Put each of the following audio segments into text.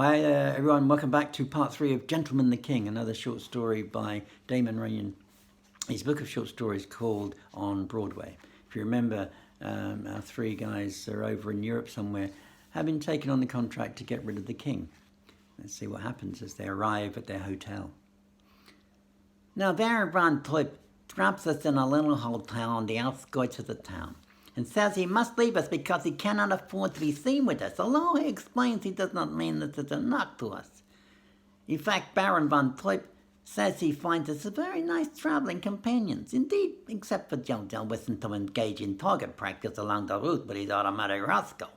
Hi everyone, welcome back to part 3 of Gentleman the King, another short story by Damon Runyon. His book of short stories called On Broadway. If you remember, our three guys are over in Europe somewhere, having taken on the contract to get rid of the king. Let's see what happens as they arrive at their hotel. Now Baron von Toip drops us in a little hotel on the outskirts of the town and says he must leave us because he cannot afford to be seen with us, although he explains he does not mean this as a knock to us. In fact, Baron von Toip says he finds us very nice traveling companions. Indeed, except for Jojo wishing to engage in target practice along the route with his automatic Roscoe,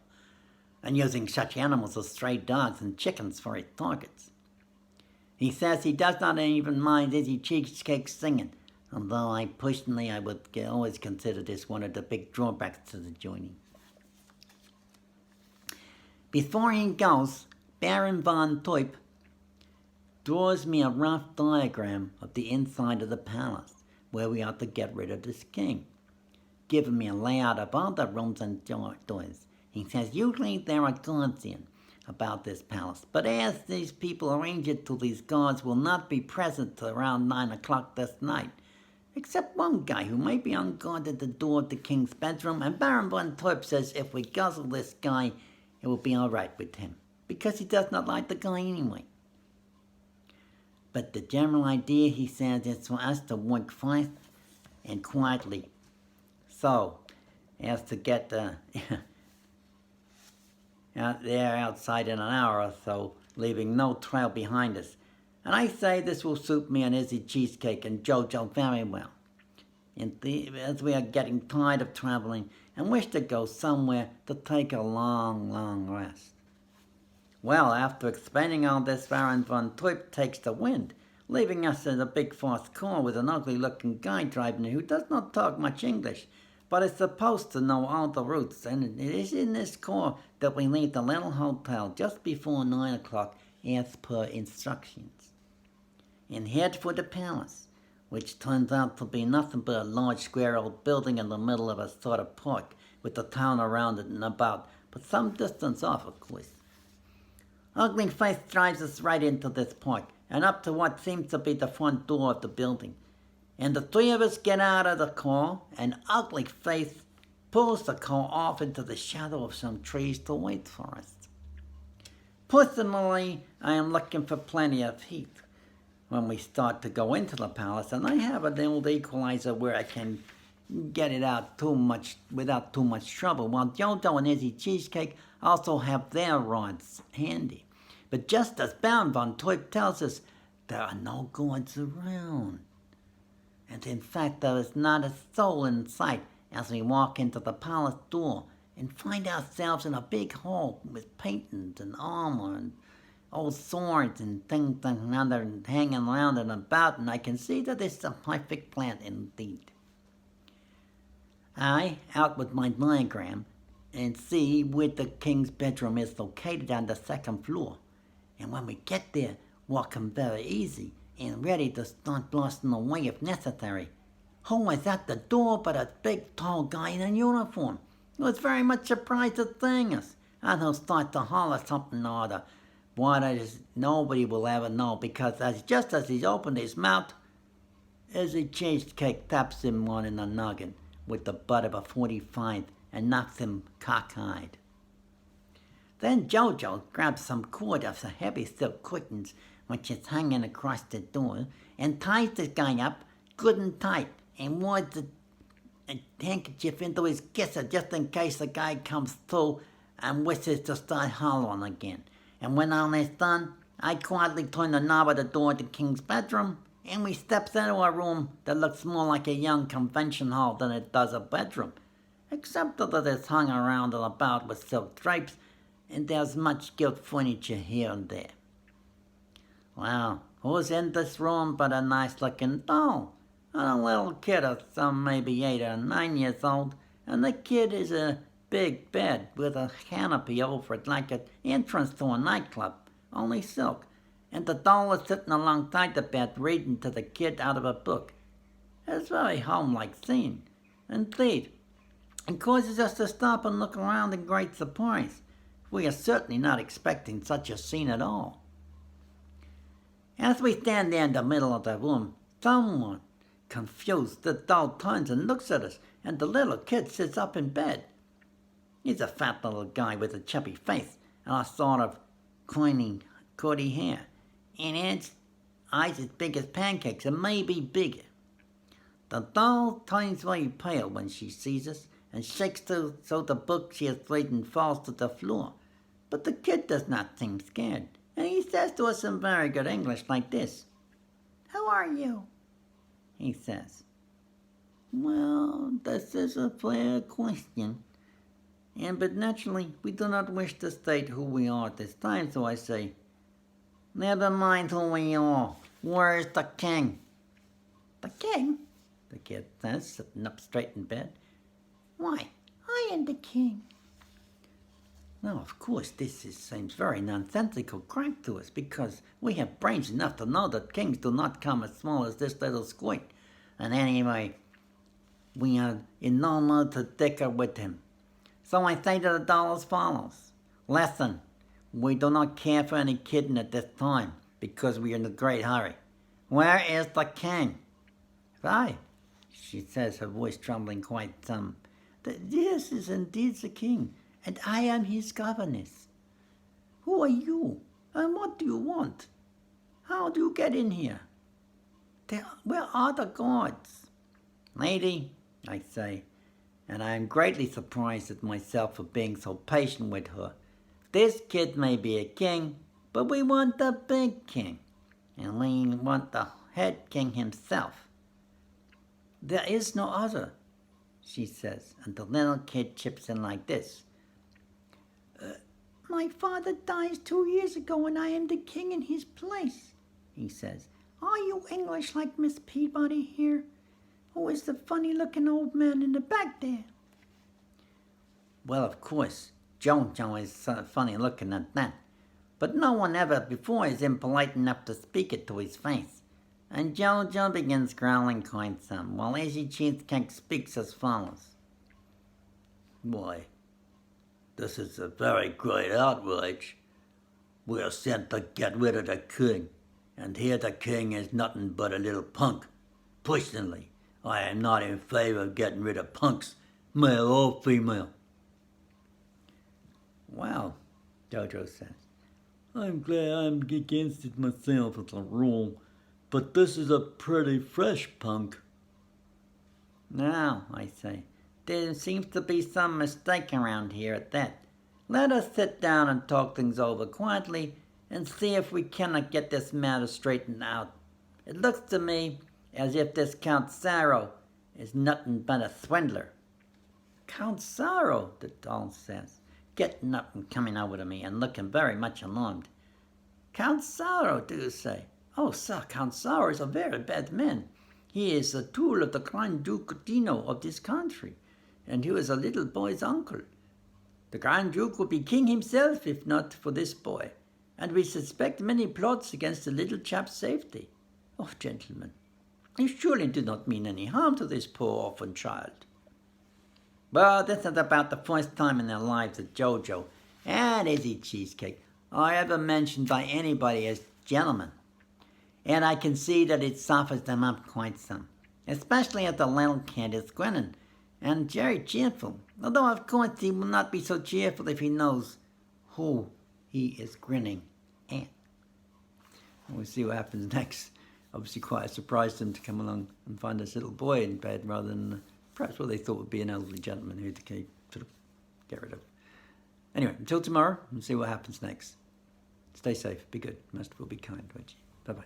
and using such animals as stray dogs and chickens for his targets. He says he does not even mind Izzy Cheesecake singing, although I would always consider this one of the big drawbacks to the joining. Before he goes, Baron von Toip draws me a rough diagram of the inside of the palace, where we are to get rid of this king, giving me a layout of all the rooms and doors. He says usually there are guards in about this palace, but as these people arrange it to these guards will not be present till around 9 o'clock this night, except one guy who may be on guard at the door of the king's bedroom, and Baron von Toip says if we guzzle this guy, it will be all right with him, because he does not like the guy anyway. But the general idea, he says, is for us to work fast and quietly. So, as to get out there outside in an hour or so, leaving no trail behind us. And I say this will suit me and Izzy Cheesecake and Jojo very well. As we are getting tired of traveling and wish to go somewhere to take a long, long rest. Well, after explaining all this, Baron von Toip takes the wind, leaving us in a big fast car with an ugly-looking guy driving who does not talk much English, but is supposed to know all the routes, and it is in this car that we leave the little hotel just before 9 o'clock as per instructions, and head for the palace, which turns out to be nothing but a large square old building in the middle of a sort of park, with the town around it and about, but some distance off, of course. Ugly Face drives us right into this park, and up to what seems to be the front door of the building. And the three of us get out of the car, and Ugly Face pulls the car off into the shadow of some trees to wait for us. Personally, I am looking for plenty of heat when we start to go into the palace, and I have an old equalizer where I can get it out without too much trouble, while Jojo and Izzy Cheesecake also have their rods handy. But just as Baron von Toip tells us, there are no guards around. And in fact, there is not a soul in sight as we walk into the palace door and find ourselves in a big hall with paintings and armor and old swords and things hanging around and about, and I can see that it's a perfect plan indeed. I, out with my diagram, and see where the king's bedroom is located on the second floor. And when we get there, walking very easy and ready to start blasting away if necessary. Who was at the door but a big tall guy in a uniform? He was very much surprised at seeing us, and he'll start to holler something or other. What is nobody will ever know, because just as he's opened his mouth, Izzy Cheesecake taps him one in the noggin with the butt of a .45 and knocks him cockeyed. Then Jojo grabs some cord of the heavy silk curtains which is hanging across the door and ties the guy up good and tight and wards a handkerchief into his kisser just in case the guy comes through and wishes to start hollering again. And when all is done, I quietly turn the knob of the door to the king's bedroom, and we steps into a room that looks more like a young convention hall than it does a bedroom, except that it is hung around and about with silk drapes, and there's much gilt furniture here and there. Well, who's in this room but a nice-looking doll, and a little kid of some maybe 8 or 9 years old, and the kid is a big bed with a canopy over it like an entrance to a nightclub, only silk, and the doll is sitting alongside the bed reading to the kid out of a book. It's a very home-like scene, indeed. It causes us to stop and look around in great surprise, We are certainly not expecting such a scene at all. As we stand there in the middle of the room, someone, confused, the doll turns and looks at us, and the little kid sits up in bed. He's a fat little guy with a chubby face and a sort of cordy hair, and his eyes as big as pancakes and maybe bigger. The doll turns very pale when she sees us and shakes so the book she is reading falls to the floor. But the kid does not seem scared, and he says to us in very good English like this. "Who are you?" he says. Well, this is a fair question. But naturally, we do not wish to state who we are at this time, so I say, "Never mind who we are. Where is the king?" "The king?" the kid says, sitting up straight in bed. "Why, I am the king." Now, of course, this seems very nonsensical crap to us, because we have brains enough to know that kings do not come as small as this little squid. And anyway, we are in no mood to dicker with him. So I say to the doll as follows. Listen, we do not care for any kidding at this time, because we are in a great hurry. Where is the king? "Why," she says, her voice trembling quite some. "This is indeed the king, and I am his governess." "Who are you, and what do you want? How do you get in here? Where are the guards?" "Lady," I say, and I am greatly surprised at myself for being so patient with her, "this kid may be a king, but we want the big king, and we want the head king himself." "There is no other," she says, and the little kid chips in like this. "My father died 2 years ago, and I am the king in his place," he says. "Are you English like Miss Peabody here? Who is the funny-looking old man in the back there?" Well, of course, Jojo is funny looking at that, but no one ever before is impolite enough to speak it to his face. And Jojo begins growling quite some, while Izzy Cheesecake speaks as follows. "Why, this is a very great outrage. We are sent to get rid of the king, and here the king is nothing but a little punk. Personally, I am not in favor of getting rid of punks, male or female." "Well," Jojo says, "I'm glad I'm against it myself as a rule, but this is a pretty fresh punk." "Now," I say, "there seems to be some mistake around here at that. Let us sit down and talk things over quietly and see if we cannot get this matter straightened out. It looks to me as if this Count Sorrow is nothing but a swindler." "Count Sorrow," the doll says, getting up and coming over to me and looking very much alarmed. "Count Sorrow, do you say? Oh, sir, Count Sorrow is a very bad man. He is a tool of the Grand Duke Dino of this country, and he was a little boy's uncle. The Grand Duke would be king himself if not for this boy, and we suspect many plots against the little chap's safety. Oh, gentlemen, you surely do not mean any harm to this poor orphan child." Well, this is about the first time in their lives that Jojo and Izzy Cheesecake are ever mentioned by anybody as gentlemen, and I can see that it softens them up quite some, especially as the little kid is grinning and very cheerful, although of course he will not be so cheerful if he knows who he is grinning at. We'll see what happens next. Obviously quite a surprise to them to come along and find this little boy in bed rather than perhaps what they thought would be an elderly gentleman who they sort of get rid of. Anyway, until tomorrow, we'll see what happens next. Stay safe, be good, most of all be kind, won't you? Bye-bye.